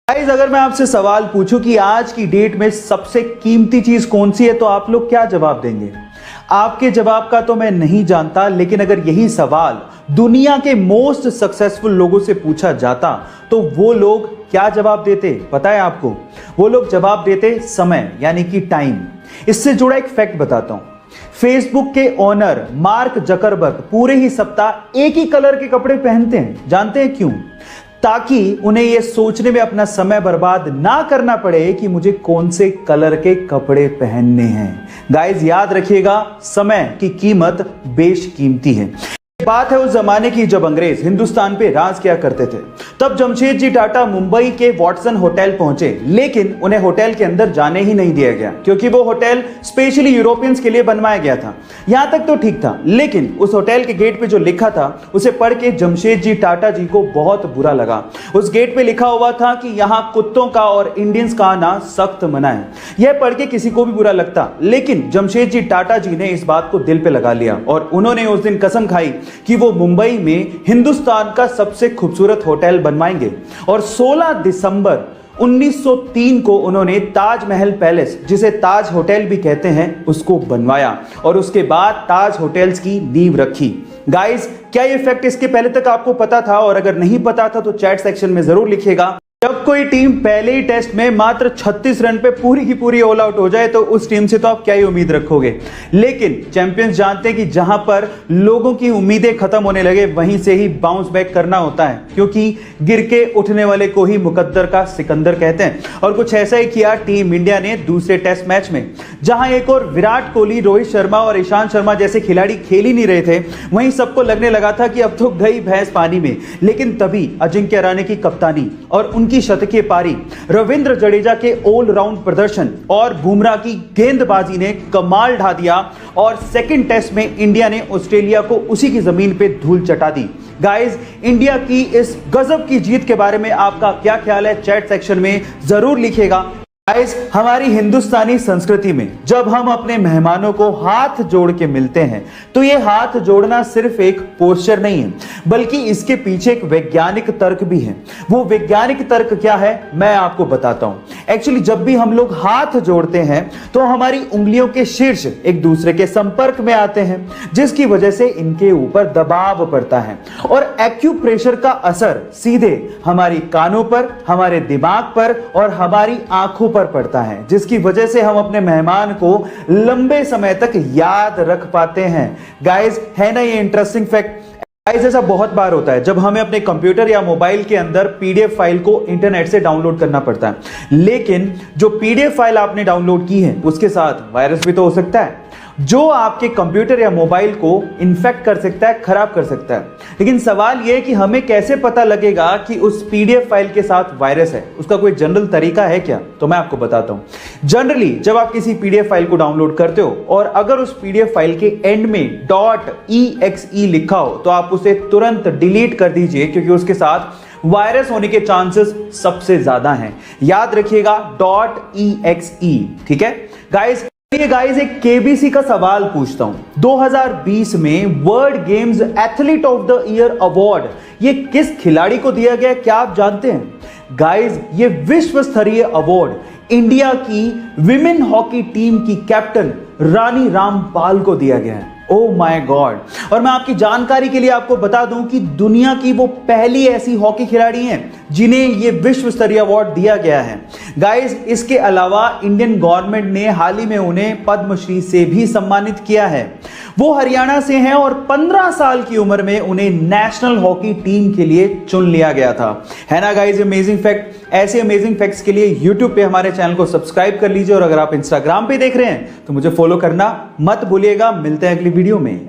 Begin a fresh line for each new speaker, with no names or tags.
Guys, अगर मैं आपसे सवाल पूछूं कि आज की डेट में सबसे कीमती चीज कौन सी है तो आप लोग क्या जवाब देंगे? आपके जवाब का तो मैं नहीं जानता, लेकिन अगर यही सवाल दुनिया के मोस्ट सक्सेसफुल लोगों से पूछा जाता तो वो लोग क्या जवाब देते पता है आपको? वो लोग जवाब देते समय, यानी कि टाइम। इससे जुड़ा एक फैक्ट बताता हूं। फेसबुक के ओनर मार्क जकरबर्ग पूरे ही सप्ताह एक ही कलर के कपड़े पहनते हैं। जानते हैं क्यों? ताकि उन्हें यह सोचने में अपना समय बर्बाद ना करना पड़े कि मुझे कौन से कलर के कपड़े पहनने हैं। गाइस, याद रखिएगा, समय की कीमत बेशकीमती है। बात है उस जमाने की जब अंग्रेज हिंदुस्तान पे राज किया करते थे। तब जमशेदजी टाटा मुंबई के वॉटसन होटल पहुंचे, लेकिन उन्हें होटल के अंदर जाने ही नहीं दिया गया क्योंकि वो होटल स्पेशली यूरोपियंस के लिए बनवाया गया था। यहां तक तो ठीक था, लेकिन उस होटल के गेट पे जो लिखा था उसे पढ़ के जमशेदजी टाटा जी को बहुत बुरा लगा। उस गेट पे लिखा हुआ था कि यहां कुत्तों का और इंडियंस का आना सख्त मना है। यह पढ़ के किसी को भी बुरा लगता, लेकिन जमशेदजी टाटा जी ने इस बात को दिल पे लगा लिया और उन्होंने उस दिन कसम खाई कि वो मुंबई में हिंदुस्तान का सबसे खूबसूरत होटल बनवाएंगे। और 16 दिसंबर 1903 को उन्होंने ताजमहल पैलेस, जिसे ताज होटल भी कहते हैं, उसको बनवाया और उसके बाद ताज होटल्स की नींव रखी। गाइस, क्या ये फैक्ट इसके पहले तक आपको पता था? और अगर नहीं पता था तो चैट सेक्शन में जरूर लिखिएगा। जब कोई टीम पहले ही टेस्ट में मात्र 36 रन पे पूरी की पूरी ऑल आउट हो जाए तो उस टीम से तो आप क्या ही उम्मीद रखोगे। लेकिन चैंपियंस जानते हैं कि जहां पर लोगों की उम्मीदें खत्म होने लगे वहीं से ही बाउंस बैक करना होता है, क्योंकि गिर के उठने वाले को ही मुकद्दर का सिकंदर कहते हैं। और कुछ ऐसा ही किया टीम इंडिया ने दूसरे टेस्ट मैच में, जहां एक और विराट कोहली, रोहित शर्मा और ईशांत शर्मा जैसे खिलाड़ी खेल ही नहीं रहे थे, वहीं सबको लगने लगा था कि अब तो गई भैंस पानी में। लेकिन तभी अजिंक्य रहाणे की कप्तानी और उनकी शतकीय पारी, रविंद्र जडेजा के ऑलराउंड प्रदर्शन और बुमराह की गेंदबाजी ने कमाल ढा दिया और सेकंड टेस्ट में इंडिया ने ऑस्ट्रेलिया को उसी की जमीन पे धूल चटा दी। गाइस, इंडिया की इस गजब की जीत के बारे में आपका क्या ख्याल है? चैट सेक्शन में जरूर लिखिएगा। गाइस, हमारी हिंदुस्तानी संस्कृति में जब हम अपने मेहमानों को हाथ जोड़ के मिलते हैं तो ये हाथ जोड़ना सिर्फ एक पोस्चर नहीं है, बल्कि इसके पीछे एक वैज्ञानिक तर्क भी है। वो वैज्ञानिक तर्क क्या है मैं आपको बताता हूं। एक्चुअली जब भी हम लोग हाथ जोड़ते हैं तो हमारी उंगलियों के शीर्ष एक दूसरे के संपर्क में आते हैं, जिसकी वजह से इनके ऊपर दबाव पड़ता है और एक्यूप्रेशर का असर सीधे हमारी कानों पर, हमारे दिमाग पर और हमारी आंखों पर पड़ता है, जिसकी वजह से हम अपने मेहमान को लंबे समय तक याद रख पाते हैं। गाइस, है ना ये इंटरेस्टिंग फैक्ट? गाइस, ऐसा बहुत बार होता है जब हमें अपने कंप्यूटर या मोबाइल के अंदर पीडीएफ फाइल को इंटरनेट से डाउनलोड करना पड़ता है, लेकिन जो पीडीएफ फाइल आपने डाउनलोड की है उसके साथ वायरस भी तो हो सकता है, जो आपके कंप्यूटर या मोबाइल को इन्फेक्ट कर सकता है, खराब कर सकता है। लेकिन सवाल यह है कि हमें कैसे पता लगेगा कि उस पीडीएफ फाइल के साथ वायरस है? उसका कोई जनरल तरीका है क्या? तो मैं आपको बताता हूं। जनरली जब आप किसी पीडीएफ फाइल को डाउनलोड करते हो और अगर उस पीडीएफ फाइल के एंड में .exe लिखा हो तो आप उसे तुरंत डिलीट कर दीजिए, क्योंकि उसके साथ वायरस होने के चांसेस सबसे ज्यादा हैं। याद रखिएगा .exe, ठीक है गाइस। गाइस, एक केबीसी का सवाल पूछता हूं। 2020 में world games athlete of the year award ये किस खिलाड़ी को दिया गया, क्या आप जानते हैं? गाइस, ये विश्व स्तरीय अवार्ड इंडिया की विमेन हॉकी टीम की कैप्टन रानी रामपाल को दिया गया है। Oh my God. और मैं आपकी जानकारी के लिए आपको बता दूं कि दुनिया की वो पहली ऐसी हॉकी खिलाड़ी हैं जिन्हें ये विश्व स्तरीय अवार्ड दिया गया है। गाइस, इसके अलावा इंडियन गवर्नमेंट ने हाल ही में उन्हें पद्मश्री से भी सम्मानित किया है। वो हरियाणा से हैं और 15 साल की उम्र में उन्हें नेशनल हॉकी टीम के लिए चुन लिया गया था। है ना गाइस अमेजिंग फैक्ट? ऐसे अमेजिंग फैक्ट्स के लिए YouTube पे हमारे चैनल को सब्सक्राइब कर लीजिए और अगर आप Instagram पे देख रहे हैं तो मुझे फॉलो करना मत भूलिएगा। मिलते हैं अगली वीडियो में।